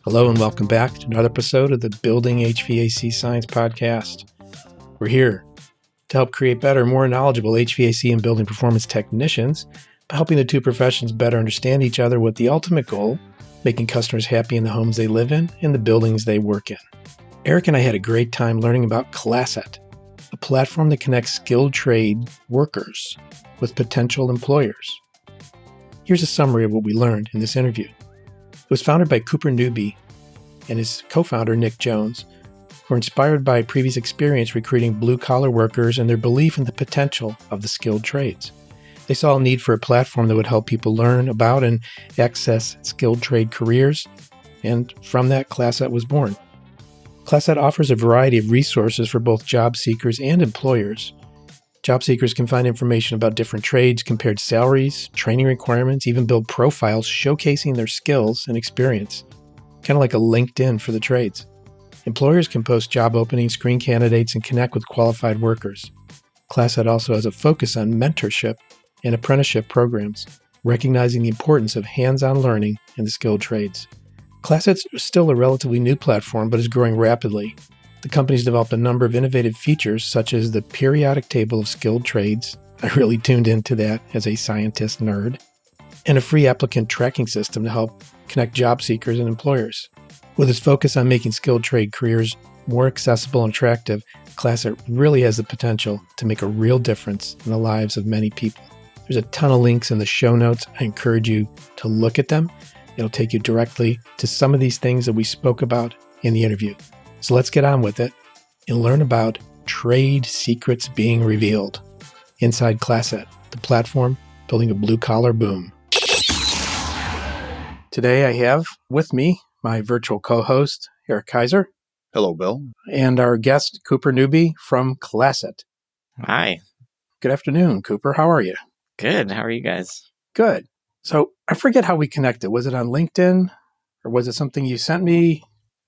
Hello and welcome back to another episode of the Building HVAC Science Podcast. We're here to help create better, more knowledgeable HVAC and building performance technicians by helping the two professions better understand each other with the ultimate goal, making customers happy in the homes they live in and the buildings they work in. Eric and I had a great time learning about Classset, a platform that connects skilled trade workers with potential employers. Here's a summary of what we learned in this interview. It was founded by Cooper Newby and his co-founder, Nick Jones, who were inspired by previous experience recruiting blue-collar workers and their belief in the potential of the skilled trades. They saw a need for a platform that would help people learn about and access skilled trade careers, and from that, Classset was born. Classset offers a variety of resources for both job seekers and employers. Job seekers can find information about different trades, compared salaries, training requirements, even build profiles showcasing their skills and experience, kind of like a LinkedIn for the trades. Employers can post job openings, screen candidates, and connect with qualified workers. Classset also has a focus on mentorship and apprenticeship programs, recognizing the importance of hands-on learning in the skilled trades. Classet's still a relatively new platform, but is growing rapidly. The company's developed a number of innovative features, such as the periodic table of skilled trades. I really tuned into that as a scientist nerd. And a free applicant tracking system to help connect job seekers and employers. With its focus on making skilled trade careers more accessible and attractive, Classset really has the potential to make a real difference in the lives of many people. There's a ton of links in the show notes. I encourage you to look at them. It'll take you directly to some of these things that we spoke about in the interview. So let's get on with it and learn about trade secrets being revealed inside Classset, the platform building a blue-collar boom. Today I have with me my virtual co-host, Eric Kaiser. Hello, Bill. And our guest, Cooper Newby from Classset. Hi. Good afternoon, Cooper. How are you? Good. How are you guys? Good. So I forget how we connected. Was it on LinkedIn or was it something you sent me?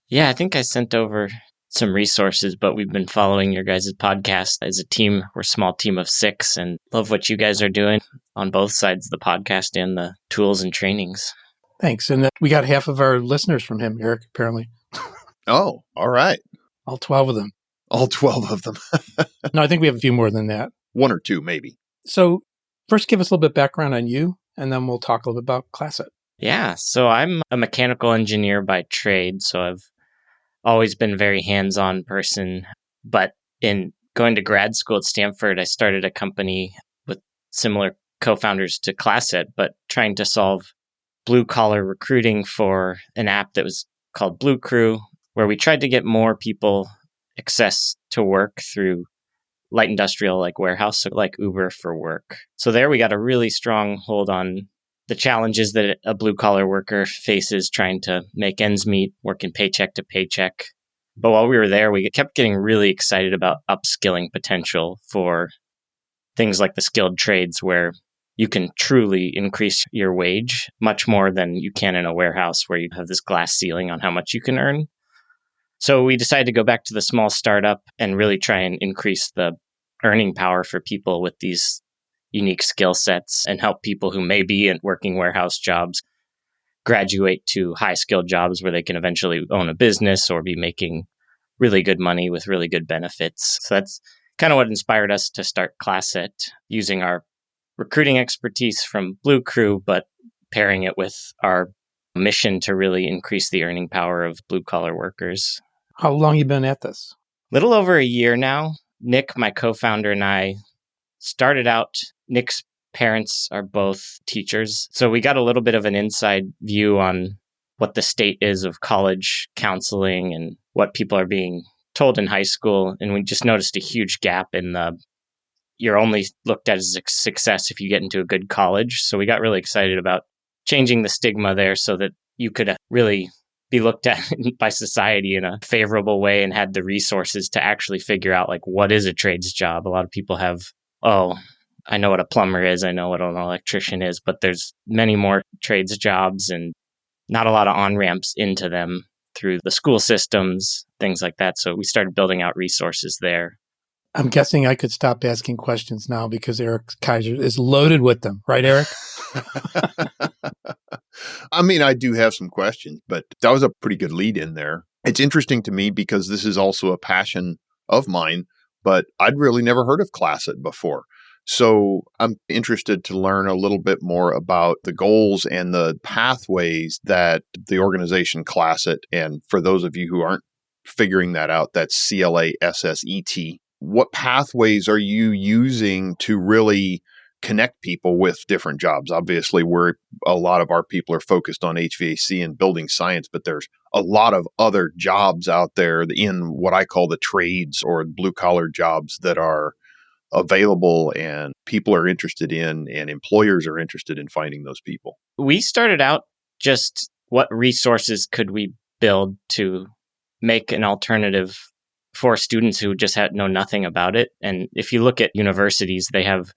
Yeah, I think I sent over some resources, but we've been following your guys' podcast as a team. We're a small team of 6 and love what you guys are doing on both sides of the podcast and the tools and trainings. Thanks. And we got half of our listeners from him, Eric, apparently. Oh, all right. All 12 of them. All 12 of them. No, I think we have a few more than that. 1 or 2, maybe. So first, give us a little bit of background on you, and then we'll talk a little bit about Classset. Yeah, so I'm a mechanical engineer by trade, so I've always been a very hands-on person. But in going to grad school at Stanford, I started a company with similar co-founders to Classset, but trying to solve blue-collar recruiting for an app that was called Blue Crew, where we tried to get more people access to work through light industrial like warehouse, so like Uber for work. So there we got a really strong hold on the challenges that a blue-collar worker faces trying to make ends meet, working paycheck to paycheck. But while we were there, we kept getting really excited about upskilling potential for things like the skilled trades where you can truly increase your wage much more than you can in a warehouse where you have this glass ceiling on how much you can earn. So we decided to go back to the small startup and really try and increase the earning power for people with these unique skill sets and help people who may be in working warehouse jobs graduate to high-skilled jobs where they can eventually own a business or be making really good money with really good benefits. So that's kind of what inspired us to start Classset, using our recruiting expertise from Blue Crew, but pairing it with our mission to really increase the earning power of blue-collar workers. How long you been at this? Little over a year now. Nick, my co-founder, and I started out. Nick's parents are both teachers, so we got a little bit of an inside view on what the state is of college counseling and what people are being told in high school. And we just noticed a huge gap in you're only looked at as a success if you get into a good college. So we got really excited about changing the stigma there so that you could really be looked at by society in a favorable way and had the resources to actually figure out like what is a trades job. A lot of people have, I know what a plumber is, I know what an electrician is, but there's many more trades jobs and not a lot of on-ramps into them through the school systems, things like that. So we started building out resources there. I'm guessing I could stop asking questions now because Eric Kaiser is loaded with them. Right, Eric? I mean, I do have some questions, but that was a pretty good lead in there. It's interesting to me because this is also a passion of mine, but I'd really never heard of Classset before. So I'm interested to learn a little bit more about the goals and the pathways that the organization Classset, and for those of you who aren't figuring that out, that's CLASSET. What pathways are you using to really connect people with different jobs? Obviously, a lot of our people are focused on HVAC and building science, but there's a lot of other jobs out there in what I call the trades or blue collar jobs that are available and people are interested in, and employers are interested in finding those people. We started out just what resources could we build to make an alternative for students who just know nothing about it. And if you look at universities, they have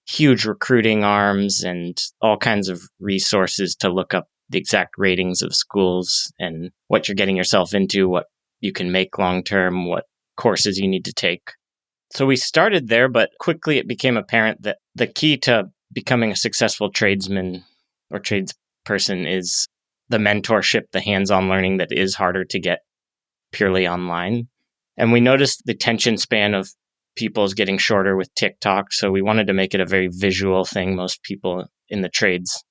huge recruiting arms and all kinds of resources to look up the exact ratings of schools and what you're getting yourself into, what you can make long term, what courses you need to take. So we started there, but quickly it became apparent that the key to becoming a successful tradesman or tradesperson is the mentorship, the hands-on learning that is harder to get purely online. And we noticed the attention span of people is getting shorter with TikTok. So we wanted to make it a very visual thing. Most people in the trades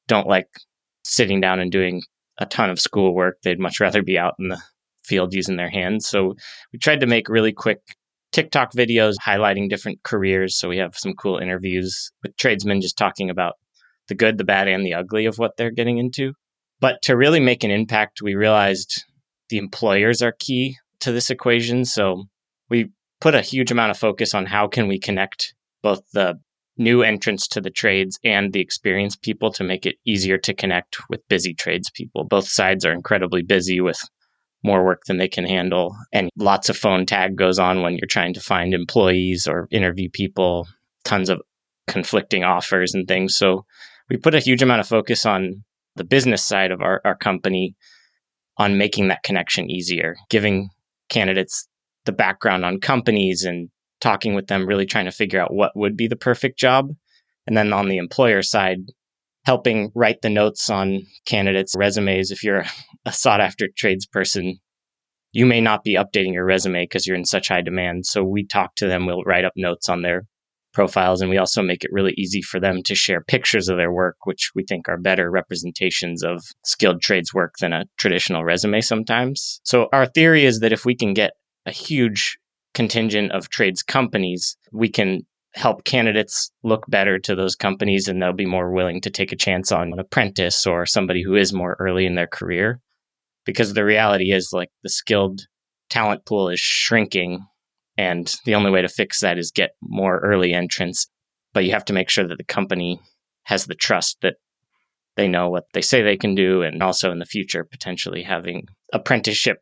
don't like sitting down and doing a ton of schoolwork. They'd much rather be out in the field using their hands. So we tried to make really quick TikTok videos highlighting different careers. So we have some cool interviews with tradesmen just talking about the good, the bad, and the ugly of what they're getting into. But to really make an impact, we realized the employers are key to this equation. So we put a huge amount of focus on how can we connect both the new entrants to the trades and the experienced people to make it easier to connect with busy tradespeople. Both sides are incredibly busy with more work than they can handle. And lots of phone tag goes on when you're trying to find employees or interview people, tons of conflicting offers and things. So we put a huge amount of focus on the business side of our company on making that connection easier, giving candidates the background on companies and talking with them, really trying to figure out what would be the perfect job. And then on the employer side, helping write the notes on candidates' resumes. If you're a sought-after tradesperson, you may not be updating your resume because you're in such high demand. So we talk to them, we'll write up notes on their profiles, and we also make it really easy for them to share pictures of their work, which we think are better representations of skilled trades work than a traditional resume sometimes. So our theory is that if we can get a huge contingent of trades companies, we can help candidates look better to those companies, and they'll be more willing to take a chance on an apprentice or somebody who is more early in their career. Because the reality is, like, the skilled talent pool is shrinking, and the only way to fix that is get more early entrants. But you have to make sure that the company has the trust that they know what they say they can do, and also in the future potentially having apprenticeship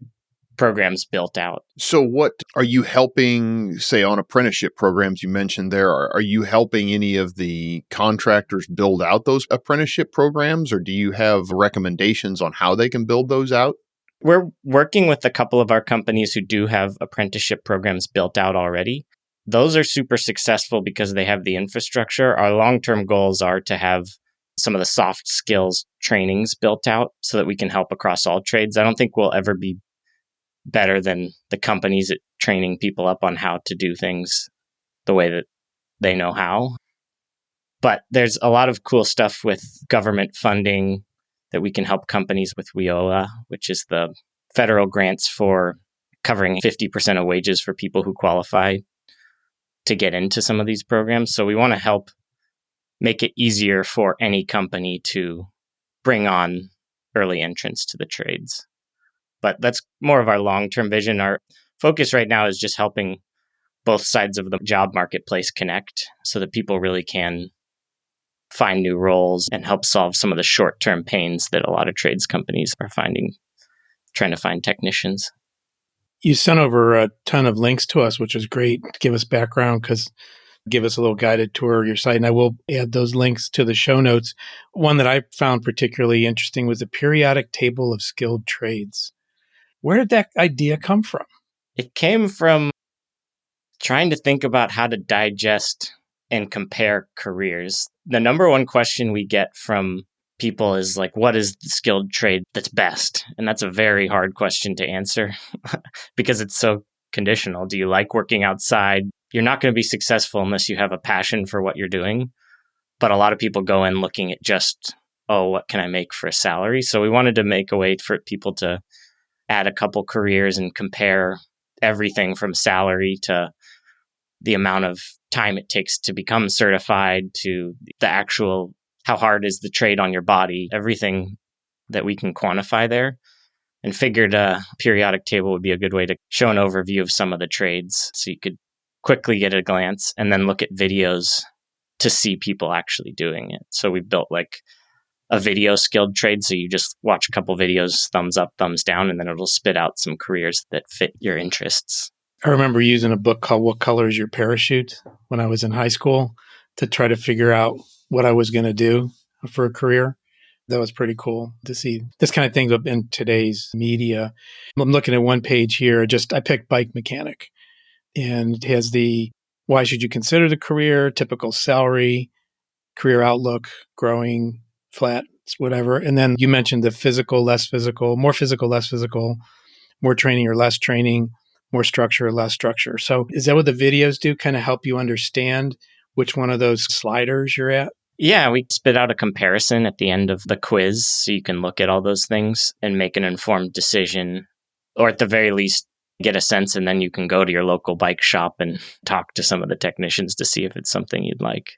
programs built out. So what are you helping, say, on apprenticeship programs you mentioned there? Are you helping any of the contractors build out those apprenticeship programs, or do you have recommendations on how they can build those out? We're working with a couple of our companies who do have apprenticeship programs built out already. Those are super successful because they have the infrastructure. Our long-term goals are to have some of the soft skills trainings built out so that we can help across all trades. I don't think we'll ever be better than the companies at training people up on how to do things the way that they know how. But there's a lot of cool stuff with government funding that we can help companies with WIOA, which is the federal grants for covering 50% of wages for people who qualify to get into some of these programs. So we want to help make it easier for any company to bring on early entrants to the trades. But that's more of our long-term vision. Our focus right now is just helping both sides of the job marketplace connect so that people really can find new roles and help solve some of the short-term pains that a lot of trades companies are finding, trying to find technicians. You sent over a ton of links to us, which is great to give us background, because give us a little guided tour of your site. And I will add those links to the show notes. One that I found particularly interesting was the periodic table of skilled trades. Where did that idea come from? It came from trying to think about how to digest and compare careers. The number one question we get from people is like, what is the skilled trade that's best? And that's a very hard question to answer because it's so conditional. Do you like working outside? You're not going to be successful unless you have a passion for what you're doing. But a lot of people go in looking at just, oh, what can I make for a salary? So we wanted to make a way for people to add a couple careers and compare everything from salary to the amount of time it takes to become certified to the actual, how hard is the trade on your body, everything that we can quantify there. And figured a periodic table would be a good way to show an overview of some of the trades so you could quickly get a glance and then look at videos to see people actually doing it. So we built like a video skilled trade. So you just watch a couple videos, thumbs up, thumbs down, and then it'll spit out some careers that fit your interests. I remember using a book called What Color is Your Parachute when I was in high school to try to figure out what I was going to do for a career. That was pretty cool to see this kind of thing in today's media. I'm looking at one page here. I picked bike mechanic, and it has the why should you consider the career, typical salary, career outlook, growing, flat, whatever. And then you mentioned the physical, less physical, more physical, less physical, more training or less training, more structure or less structure. So is that what the videos do? Kind of help you understand which one of those sliders you're at? Yeah, we spit out a comparison at the end of the quiz so you can look at all those things and make an informed decision, or at the very least, get a sense, and then you can go to your local bike shop and talk to some of the technicians to see if it's something you'd like.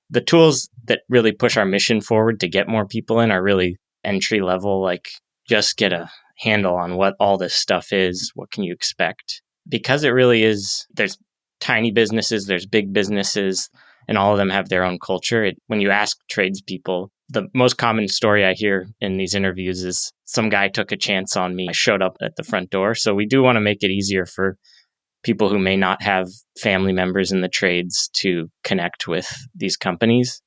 The tools that really push our mission forward to get more people in are really entry level, like just get a handle on what all this stuff is. What can you expect? Because it really is, there's tiny businesses, there's big businesses, and all of them have their own culture. When you ask tradespeople, the most common story I hear in these interviews is some guy took a chance on me. I showed up at the front door. So we do want to make it easier for people who may not have family members in the trades to connect with these companies.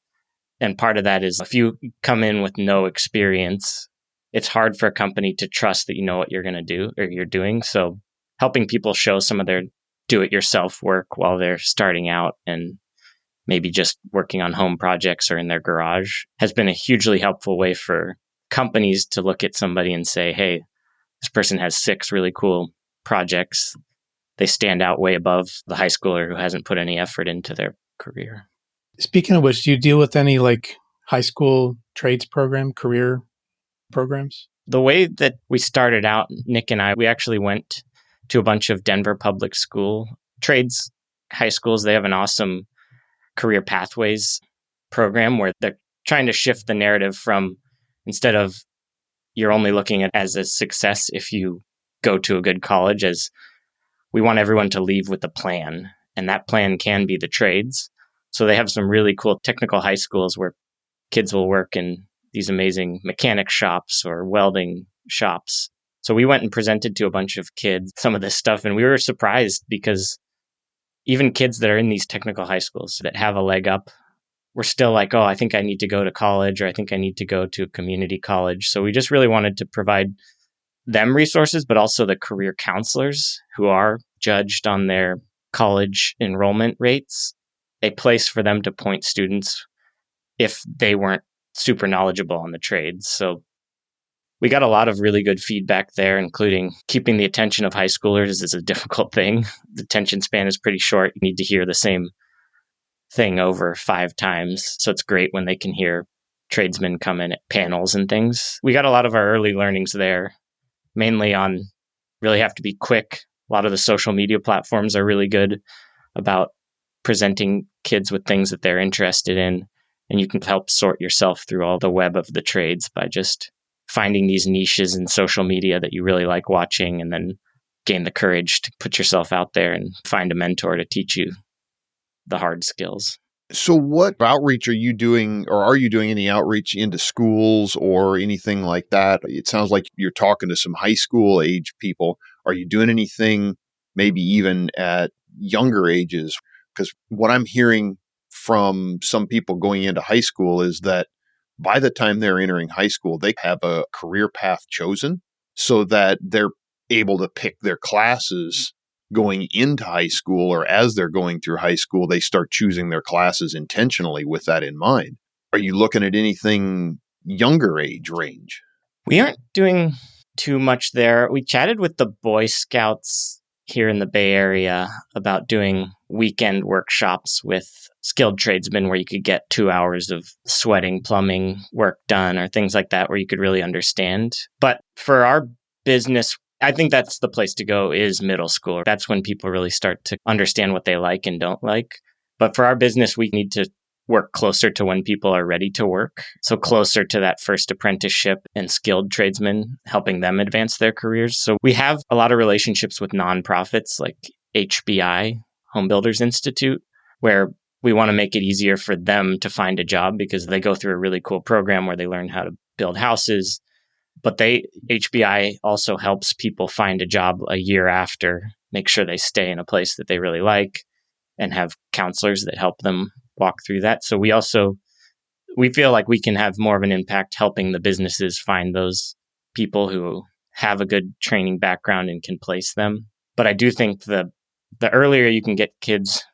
And part of that is if you come in with no experience, it's hard for a company to trust that you know what you're going to do or you're doing. So helping people show some of their do-it-yourself work while they're starting out and maybe just working on home projects or in their garage has been a hugely helpful way for companies to look at somebody and say, hey, this person has 6 really cool projects. They stand out way above the high schooler who hasn't put any effort into their career. Speaking of which, do you deal with any like high school trades program, career programs? The way that we started out, Nick and I, we actually went to a bunch of Denver public school trades high schools. They have an awesome career pathways program where they're trying to shift the narrative from, instead of you're only looking at as a success if you go to a good college, as we want everyone to leave with a plan. And that plan can be the trades. So they have some really cool technical high schools where kids will work in these amazing mechanic shops or welding shops. So we went and presented to a bunch of kids some of this stuff, and we were surprised because even kids that are in these technical high schools that have a leg up, we're still like, oh, I think I need to go to college, or I think I need to go to a community college. So we just really wanted to provide them resources, but also the career counselors who are judged on their college enrollment rates, a place for them to point students if they weren't super knowledgeable on the trades. So we got a lot of really good feedback there, including keeping the attention of high schoolers is a difficult thing. The attention span is pretty short. You need to hear the same thing over 5 times. So it's great when they can hear tradesmen come in at panels and things. We got a lot of our early learnings there, mainly on really have to be quick. A lot of the social media platforms are really good about presenting kids with things that they're interested in. And you can help sort yourself through all the web of the trades by just finding these niches in social media that you really like watching, and then gain the courage to put yourself out there and find a mentor to teach you the hard skills. So what outreach are you doing, or are you doing any outreach into schools or anything like that? It sounds like you're talking to some high school age people. Are you doing anything maybe even at younger ages? Because what I'm hearing from some people going into high school is that by the time they're entering high school, they have a career path chosen so that they're able to pick their classes going into high school, or as they're going through high school, they start choosing their classes intentionally with that in mind. Are you looking at anything younger age range? We aren't doing too much there. We chatted with the Boy Scouts here in the Bay Area about doing weekend workshops with skilled tradesmen where you could get 2 hours of sweating plumbing work done or things like that where you could really understand. But for our business, I think that's the place to go is middle school. That's when people really start to understand what they like and don't like. But for our business, we need to work closer to when people are ready to work. So closer to that first apprenticeship and skilled tradesmen, helping them advance their careers. So we have a lot of relationships with nonprofits like HBI, Home Builders Institute, where we want to make it easier for them to find a job because they go through a really cool program where they learn how to build houses. But HBI also helps people find a job a year after, make sure they stay in a place that they really like, and have counselors that help them walk through that. So we feel like we can have more of an impact helping the businesses find those people who have a good training background and can place them. But I do think the earlier you can get kids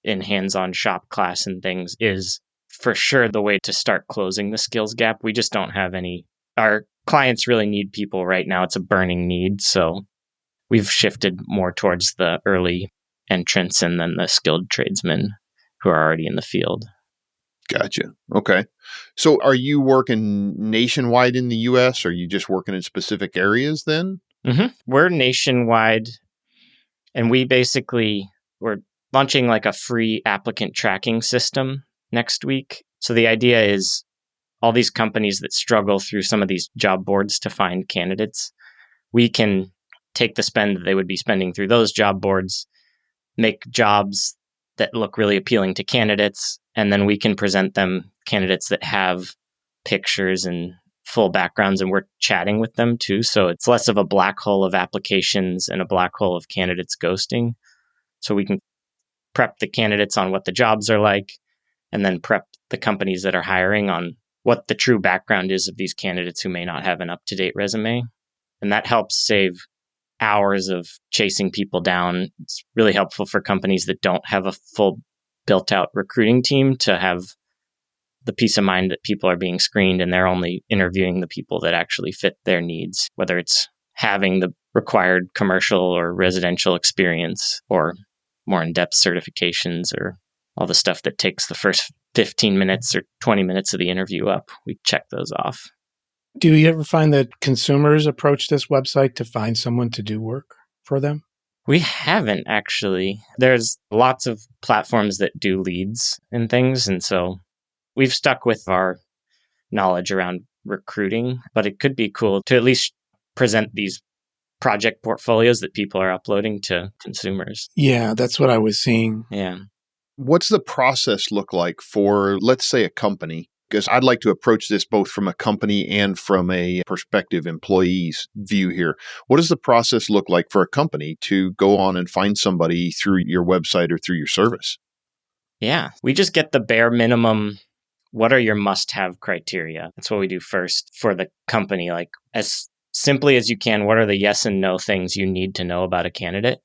in hands-on shop class and things is for sure the way to start closing the skills gap. We just don't have any. Our clients really need people right now. It's a burning need. So we've shifted more towards the early entrants and then the skilled tradesmen who are already in the field. Gotcha. Okay. So are you working nationwide in the U.S. or are you just working in specific areas then? Mm-hmm. We're nationwide, and we're launching like a free applicant tracking system next week. So the idea is all these companies that struggle through some of these job boards to find candidates, we can take the spend that they would be spending through those job boards, make jobs that look really appealing to candidates, and then we can present them candidates that have pictures and full backgrounds, and we're chatting with them too. So it's less of a black hole of applications and a black hole of candidates ghosting. So we can prep the candidates on what the jobs are like, and then prep the companies that are hiring on what the true background is of these candidates who may not have an up-to-date resume. And that helps save hours of chasing people down. It's really helpful for companies that don't have a full built-out recruiting team to have the peace of mind that people are being screened and they're only interviewing the people that actually fit their needs, whether it's having the required commercial or residential experience or more in-depth certifications or all the stuff that takes the first 15 minutes or 20 minutes of the interview up. We check those off. Do you ever find that consumers approach this website to find someone to do work for them? We haven't actually. There's lots of platforms that do leads and things. And so we've stuck with our knowledge around recruiting, but it could be cool to at least present these project portfolios that people are uploading to consumers. Yeah, that's what I was seeing. Yeah. What's the process look like for, let's say, a company? Because I'd like to approach this both from a company and from a prospective employee's view here. What does the process look like for a company to go on and find somebody through your website or through your service? Yeah. We just get the bare minimum. What are your must-have criteria? That's what we do first for the company. Like as simply as you can, what are the yes and no things you need to know about a candidate?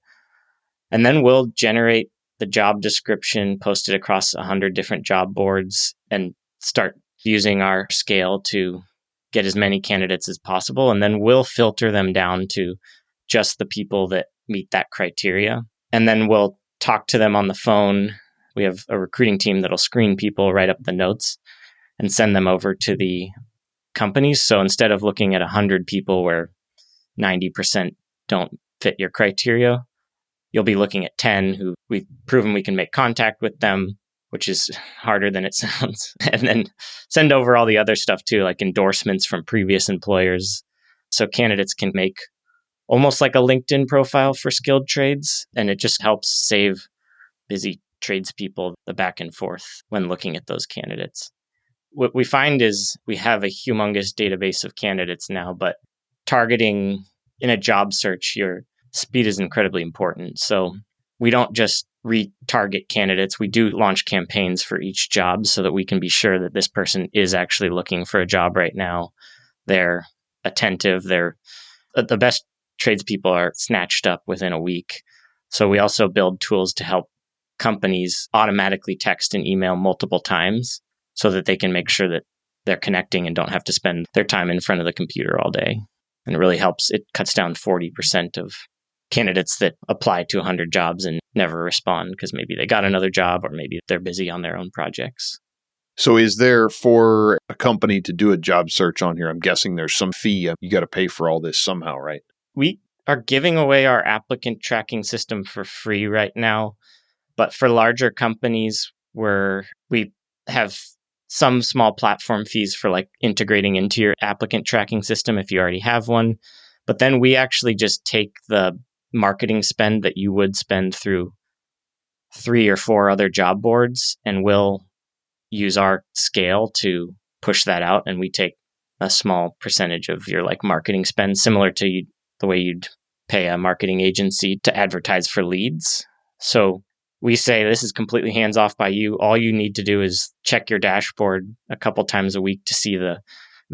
And then we'll generate the job description, post it across 100 different job boards, and start using our scale to get as many candidates as possible. And then we'll filter them down to just the people that meet that criteria. And then we'll talk to them on the phone. We have a recruiting team that'll screen people, write up the notes, and send them over to the companies. So instead of looking at 100 people where 90% don't fit your criteria, you'll be looking at 10 who we've proven we can make contact with them, which is harder than it sounds. And then send over all the other stuff too, like endorsements from previous employers. So candidates can make almost like a LinkedIn profile for skilled trades. And it just helps save busy tradespeople the back and forth when looking at those candidates. What we find is we have a humongous database of candidates now, but targeting in a job search, your speed is incredibly important. So we don't just retarget candidates. We do launch campaigns for each job so that we can be sure that this person is actually looking for a job right now. They're attentive. The best tradespeople are snatched up within a week. So we also build tools to help companies automatically text and email multiple times so that they can make sure that they're connecting and don't have to spend their time in front of the computer all day. And it really helps. It cuts down 40% of candidates that apply to 100 jobs and never respond because maybe they got another job or maybe they're busy on their own projects. So is there, for a company to do a job search on here, I'm guessing there's some fee. You got to pay for all this somehow, right? We are giving away our applicant tracking system for free right now. But for larger companies where we have some small platform fees for like integrating into your applicant tracking system if you already have one. But then we actually just take the marketing spend that you would spend through 3 or 4 other job boards, and we'll use our scale to push that out. And we take a small percentage of your like marketing spend, similar to the way you'd pay a marketing agency to advertise for leads. So we say this is completely hands off by you. All you need to do is check your dashboard a couple times a week to see the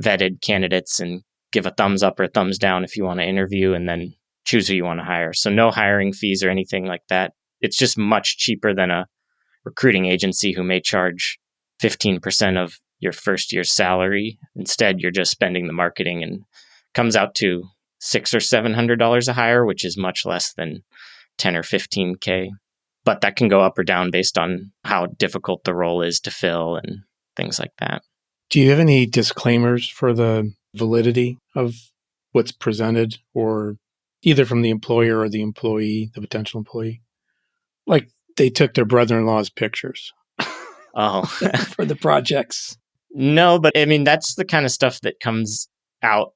vetted candidates and give a thumbs up or a thumbs down if you want to interview, and then choose who you want to hire. So no hiring fees or anything like that. It's just much cheaper than a recruiting agency who may charge 15% of your first year's salary. Instead, you're just spending the marketing, and comes out to $600 or $700 a hire, which is much less than 10 or 15K. But that can go up or down based on how difficult the role is to fill and things like that. Do you have any disclaimers for the validity of what's presented, or either from the employer or the employee, the potential employee? Like they took their brother-in-law's pictures Oh, for the projects. No, but I mean, that's the kind of stuff that comes out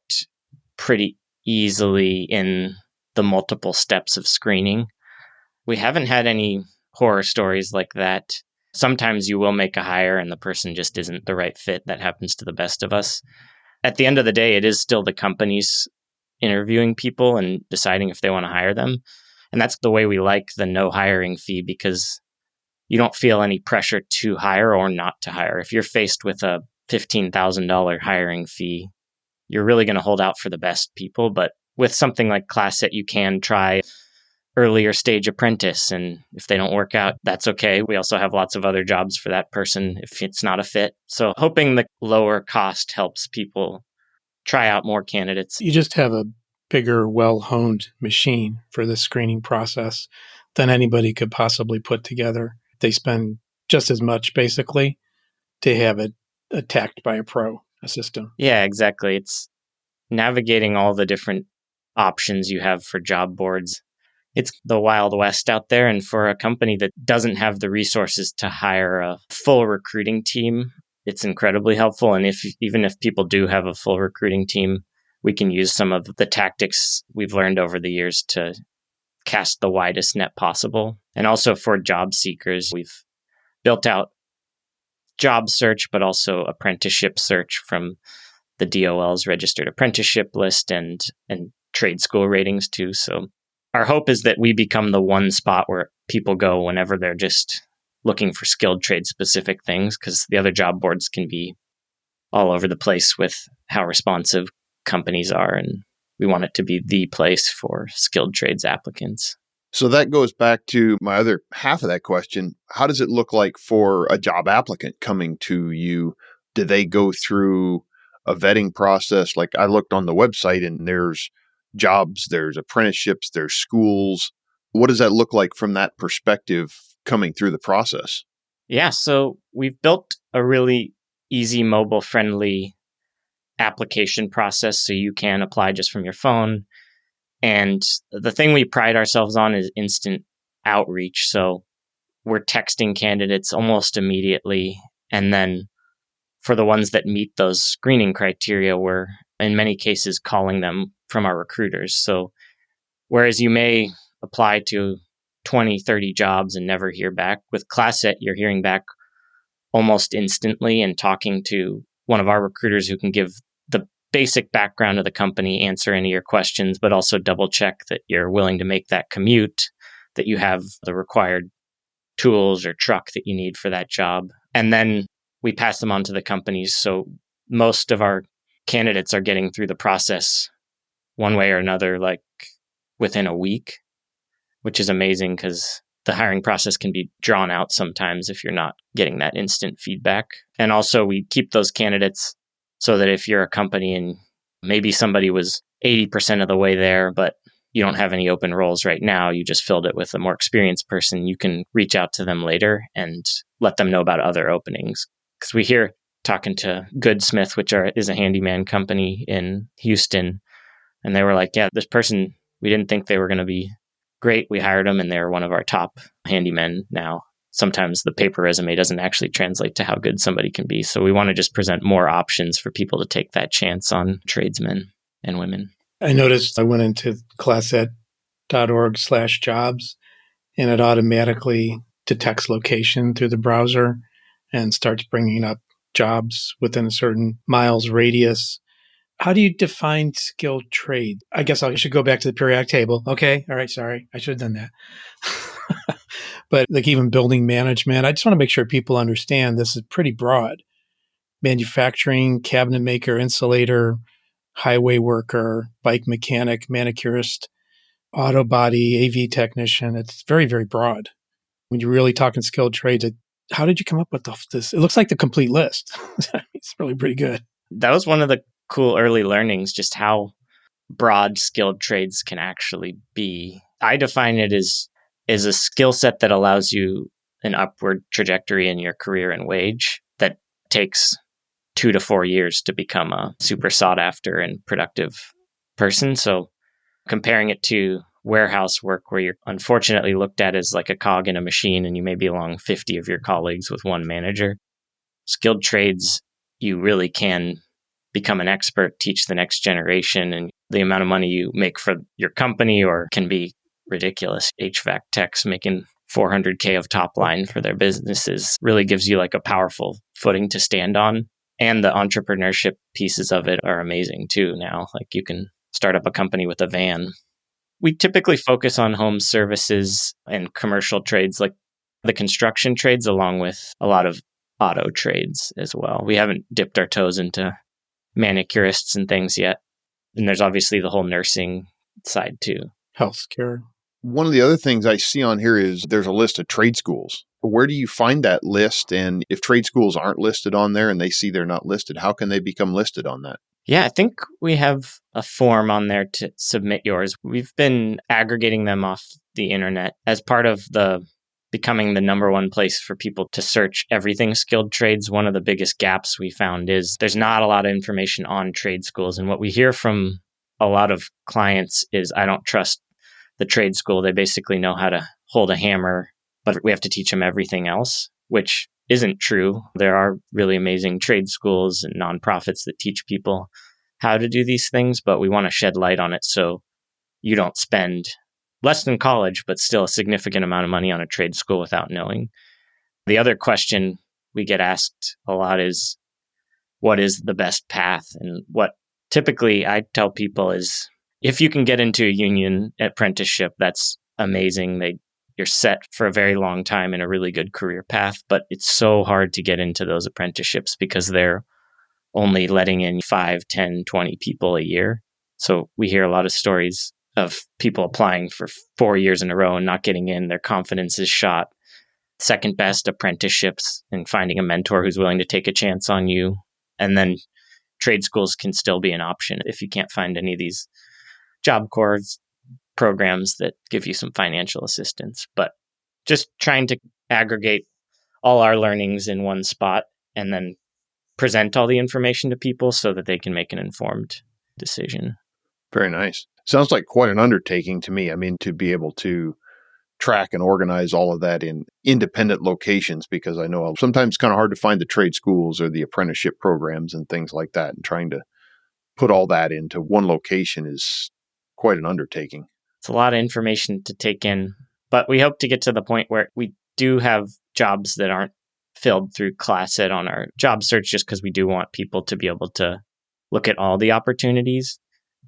pretty easily in the multiple steps of screening. We haven't had any horror stories like that. Sometimes you will make a hire and the person just isn't the right fit. That happens to the best of us. At the end of the day, it is still the companies interviewing people and deciding if they want to hire them. And that's the way we like the no hiring fee, because you don't feel any pressure to hire or not to hire. If you're faced with a $15,000 hiring fee, you're really going to hold out for the best people. But with something like Classset, you can try earlier stage apprentice. And if they don't work out, that's okay. We also have lots of other jobs for that person if it's not a fit. So hoping the lower cost helps people try out more candidates. You just have a bigger, well-honed machine for the screening process than anybody could possibly put together. They spend just as much, basically, to have it attacked by a pro, a system. Yeah, exactly. It's navigating all the different options you have for job boards. It's the Wild West out there. And for a company that doesn't have the resources to hire a full recruiting team, it's incredibly helpful. And even if people do have a full recruiting team, we can use some of the tactics we've learned over the years to cast the widest net possible. And also for job seekers, we've built out job search, but also apprenticeship search from the DOL's registered apprenticeship list and trade school ratings too. So our hope is that we become the one spot where people go whenever they're just looking for skilled trade specific things, because the other job boards can be all over the place with how responsive companies are. And we want it to be the place for skilled trades applicants. So that goes back to my other half of that question. How does it look like for a job applicant coming to you? Do they go through a vetting process? Like I looked on the website and there's jobs, there's apprenticeships, there's schools. What does that look like from that perspective coming through the process? Yeah, so we've built a really easy mobile friendly application process so you can apply just from your phone. And the thing we pride ourselves on is instant outreach. So we're texting candidates almost immediately. And then for the ones that meet those screening criteria, we're in many cases calling them from our recruiters. So whereas you may apply to 20, 30 jobs and never hear back, with Classset, you're hearing back almost instantly and talking to one of our recruiters who can give the basic background of the company, answer any of your questions, but also double check that you're willing to make that commute, that you have the required tools or truck that you need for that job. And then we pass them on to the companies. So most of our candidates are getting through the process one way or another, like within a week, which is amazing because the hiring process can be drawn out sometimes if you're not getting that instant feedback. And also we keep those candidates so that if you're a company and maybe somebody was 80% of the way there, but you don't have any open roles right now, you just filled it with a more experienced person, you can reach out to them later and let them know about other openings. Because we hear, talking to Goodsmith, which is a handyman company in Houston, and they were like, yeah, this person, we didn't think they were going to be great. We hired them and they're one of our top handymen now. Sometimes the paper resume doesn't actually translate to how good somebody can be. So we want to just present more options for people to take that chance on tradesmen and women. I noticed I went into classset.org/jobs and it automatically detects location through the browser and starts bringing up jobs within a certain miles radius. How do you define skilled trade? I guess I should go back to the periodic table. Okay. All right. Sorry. I should have done that. But like even building management, I just want to make sure people understand this is pretty broad. Manufacturing, cabinet maker, insulator, highway worker, bike mechanic, manicurist, auto body, AV technician. It's very, very broad. When you're really talking skilled trades, how did you come up with this? It looks like the complete list. It's really pretty good. That was one of the cool early learnings, just how broad skilled trades can actually be. I define it as a skill set that allows you an upward trajectory in your career and wage that takes 2 to 4 years to become a super sought after and productive person. So comparing it to warehouse work where you're unfortunately looked at as like a cog in a machine and you may be along 50 of your colleagues with one manager, skilled trades, you really can become an expert, teach the next generation, and the amount of money you make for your company or can be ridiculous. HVAC techs making $400K of top line for their businesses really gives you like a powerful footing to stand on. And the entrepreneurship pieces of it are amazing too now. Like you can start up a company with a van. We typically focus on home services and commercial trades like the construction trades, along with a lot of auto trades as well. We haven't dipped our toes into manicurists and things yet. And there's obviously the whole nursing side too. Healthcare. One of the other things I see on here is there's a list of trade schools. Where do you find that list? And if trade schools aren't listed on there and they see they're not listed, how can they become listed on that? Yeah, I think we have a form on there to submit yours. We've been aggregating them off the internet as part of the becoming the number one place for people to search everything skilled trades. One of the biggest gaps we found is there's not a lot of information on trade schools. And what we hear from a lot of clients is, I don't trust the trade school. They basically know how to hold a hammer, but we have to teach them everything else, which isn't true. There are really amazing trade schools and nonprofits that teach people how to do these things, but we want to shed light on it so you don't spend less than college, but still a significant amount of money on a trade school without knowing. The other question we get asked a lot is, what is the best path? And what typically I tell people is, if you can get into a union apprenticeship, that's amazing. You're set for a very long time in a really good career path, but it's so hard to get into those apprenticeships because they're only letting in 5, 10, 20 people a year. So we hear a lot of stories of people applying for 4 years in a row and not getting in. Their confidence is shot. Second best apprenticeships and finding a mentor who's willing to take a chance on you. And then trade schools can still be an option if you can't find any of these Job Corps programs that give you some financial assistance. But just trying to aggregate all our learnings in one spot and then present all the information to people so that they can make an informed decision. Very nice. Sounds like quite an undertaking to me. I mean, to be able to track and organize all of that in independent locations, because I know sometimes it's kind of hard to find the trade schools or the apprenticeship programs and things like that. And trying to put all that into one location is quite an undertaking. It's a lot of information to take in, but we hope to get to the point where we do have jobs that aren't filled through Classset on our job search, just because we do want people to be able to look at all the opportunities.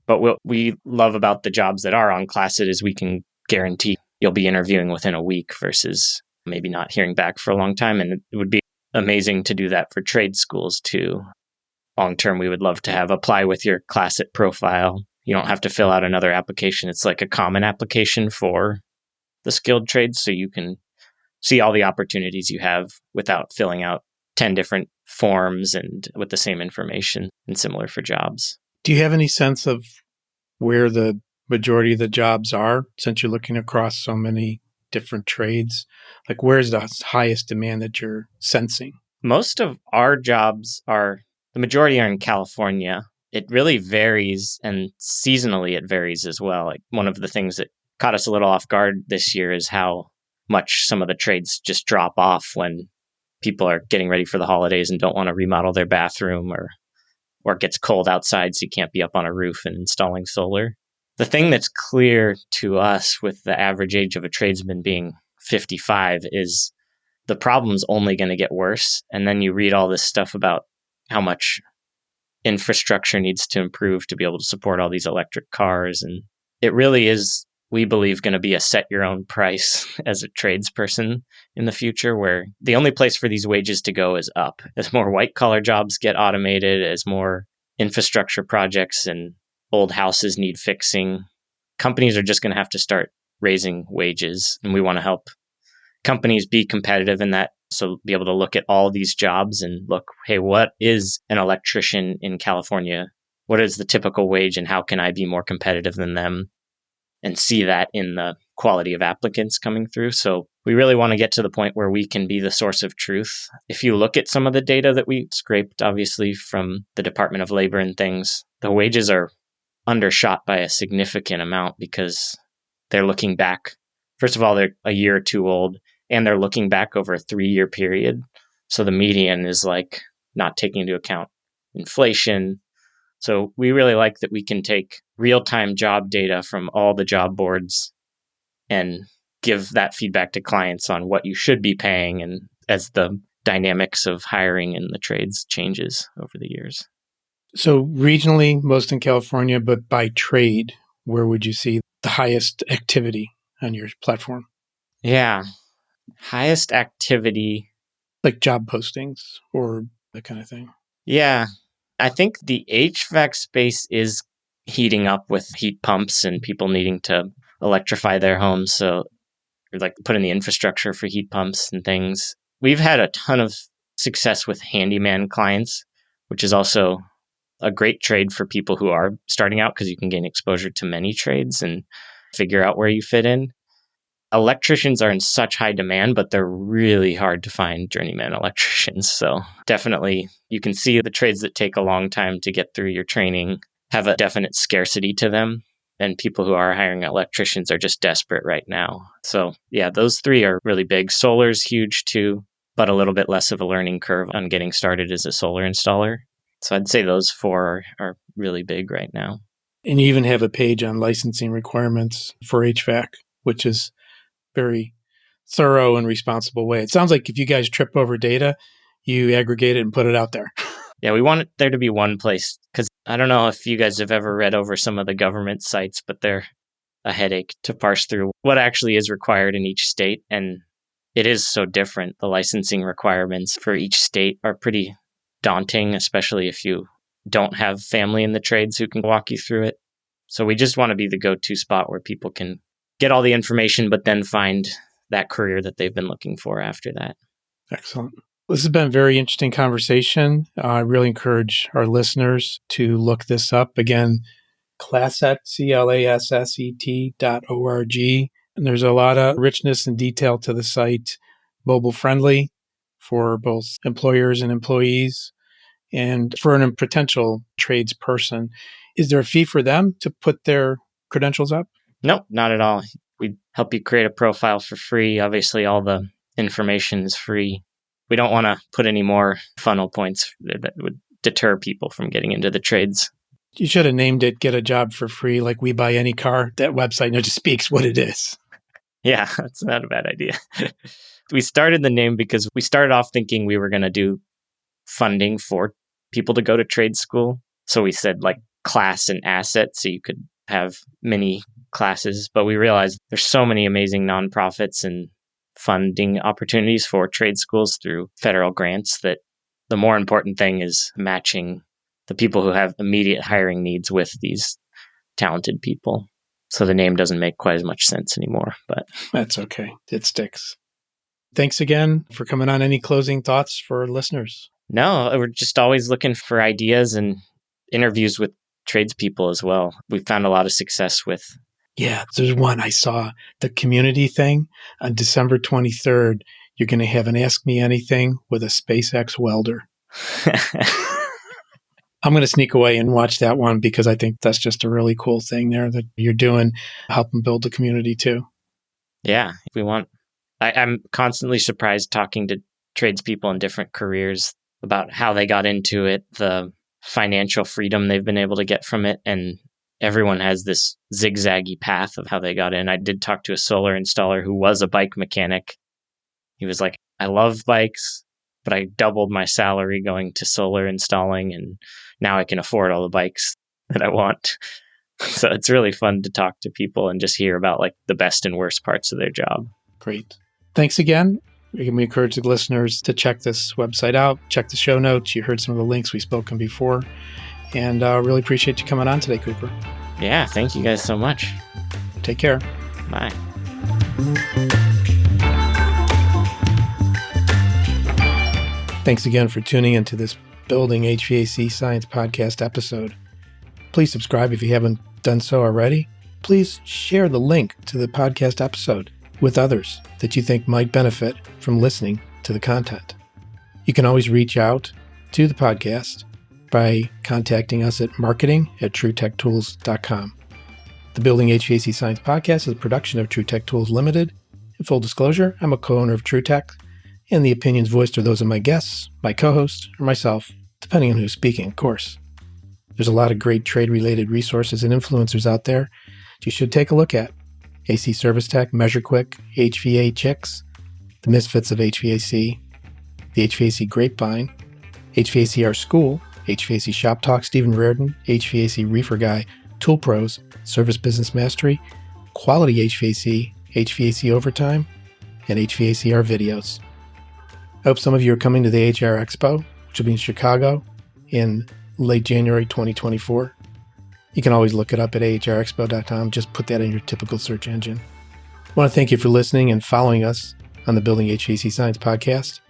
But what we love about the jobs that are on Classset is we can guarantee you'll be interviewing within a week versus maybe not hearing back for a long time. And it would be amazing to do that for trade schools too. Long term, we would love to have apply with your Classset profile. You don't have to fill out another application. It's like a common application for the skilled trades, so you can see all the opportunities you have without filling out 10 different forms and with the same information, and similar for jobs. Do you have any sense of where the majority of the jobs are, since you're looking across so many different trades? Like, where's the highest demand that you're sensing? Most of our jobs the majority are in California. It really varies, and seasonally it varies as well. Like, one of the things that caught us a little off guard this year is how much some of the trades just drop off when people are getting ready for the holidays and don't want to remodel their bathroom, or it gets cold outside so you can't be up on a roof and installing solar. The thing that's clear to us with the average age of a tradesman being 55 is the problem's only going to get worse. And then you read all this stuff about how much infrastructure needs to improve to be able to support all these electric cars. And it really is, we believe, going to be a set your own price as a tradesperson in the future, where the only place for these wages to go is up. As more white collar jobs get automated, as more infrastructure projects and old houses need fixing, companies are just going to have to start raising wages. And we want to help companies be competitive in that. So be able to look at all these jobs and look, hey, what is an electrician in California? What is the typical wage, and how can I be more competitive than them? And see that in the quality of applicants coming through. So we really want to get to the point where we can be the source of truth. If you look at some of the data that we scraped, obviously, from the Department of Labor and things, the wages are undershot by a significant amount because they're looking back. First of all, they're a year or two old, and they're looking back over a 3-year period. So the median is like not taking into account inflation. So we really like that we can take real-time job data from all the job boards and give that feedback to clients on what you should be paying, and as the dynamics of hiring in the trades changes over the years. So regionally, most in California, but by trade, where would you see the highest activity on your platform? Yeah. Highest activity. Like job postings or that kind of thing? Yeah. I think the HVAC space is heating up with heat pumps and people needing to electrify their homes. So like put in the infrastructure for heat pumps and things. We've had a ton of success with handyman clients, which is also a great trade for people who are starting out because you can gain exposure to many trades and figure out where you fit in. Electricians are in such high demand, but they're really hard to find journeyman electricians. So definitely you can see the trades that take a long time to get through your training have a definite scarcity to them. And people who are hiring electricians are just desperate right now. So yeah, those three are really big. Solar's huge too, but a little bit less of a learning curve on getting started as a solar installer. So I'd say those four are really big right now. And you even have a page on licensing requirements for HVAC, which is very thorough and responsible way. It sounds like if you guys trip over data, you aggregate it and put it out there. Yeah, we want there to be one place, because I don't know if you guys have ever read over some of the government sites, but they're a headache to parse through what actually is required in each state. And it is so different. The licensing requirements for each state are pretty daunting, especially if you don't have family in the trades who can walk you through it. So we just want to be the go-to spot where people can get all the information, but then find that career that they've been looking for after that. Excellent. This has been a very interesting conversation. I really encourage our listeners to look this up. Again, Classset, CLASSET.org. And there's a lot of richness and detail to the site, mobile friendly for both employers and employees. And for a potential tradesperson, is there a fee for them to put their credentials up? Nope, not at all. We help you create a profile for free. Obviously, all the information is free. We don't want to put any more funnel points that would deter people from getting into the trades. You should have named it Get a Job for Free, like We Buy Any Car. That website just speaks what it is. Yeah, that's not a bad idea. We started the name because we started off thinking we were going to do funding for people to go to trade school. So we said like class and asset, so you could have many classes. But we realized there's so many amazing nonprofits and funding opportunities for trade schools through federal grants that the more important thing is matching the people who have immediate hiring needs with these talented people. So the name doesn't make quite as much sense anymore, but that's okay. It sticks. Thanks again for coming on. Any closing thoughts for listeners? No, we're just always looking for ideas and interviews with tradespeople as well. We've found a lot of success with. Yeah, there's one I saw, the community thing on December 23rd. You're going to have an Ask Me Anything with a SpaceX welder. I'm going to sneak away and watch that one because I think that's just a really cool thing there that you're doing, helping build the community too. Yeah, we want. I'm constantly surprised talking to tradespeople in different careers about how they got into it, the financial freedom they've been able to get from it, and everyone has this zigzaggy path of how they got in. I did talk to a solar installer who was a bike mechanic. He was like, I love bikes, but I doubled my salary going to solar installing, and now I can afford all the bikes that I want. So it's really fun to talk to people and just hear about like the best and worst parts of their job. Great. Thanks again. We encourage the listeners to check this website out, check the show notes. You heard some of the links we've spoken before. And really appreciate you coming on today, Cooper. Yeah, thank you guys so much. Take care. Bye. Thanks again for tuning into this Building HVAC Science podcast episode. Please subscribe if you haven't done so already. Please share the link to the podcast episode with others that you think might benefit from listening to the content. You can always reach out to the podcast by contacting us at marketing@truetechtools.com. The Building HVAC Science podcast is a production of True Tech Tools Limited. In full disclosure, I'm a co-owner of True Tech, and the opinions voiced are those of my guests, my co-host, or myself, depending on who's speaking, of course. There's a lot of great trade-related resources and influencers out there that you should take a look at. AC Service Tech, Measure Quick, HVA Chicks, The Misfits of HVAC, The HVAC Grapevine, HVAC Our School, HVAC Shop Talk, Stephen Reardon, HVAC Reefer Guy, Tool Pros, Service Business Mastery, Quality HVAC, HVAC Overtime, and HVAC Our Videos. I hope some of you are coming to the HR Expo, which will be in Chicago in late January 2024. You can always look it up at ahrexpo.com. Just put that in your typical search engine. I want to thank you for listening and following us on the Building HVAC Science podcast.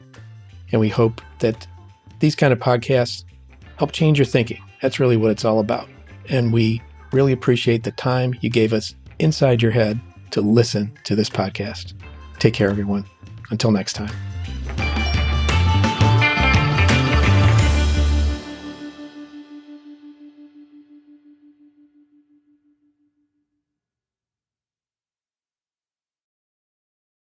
And we hope that these kind of podcasts help change your thinking. That's really what it's all about. And we really appreciate the time you gave us inside your head to listen to this podcast. Take care, everyone. Until next time.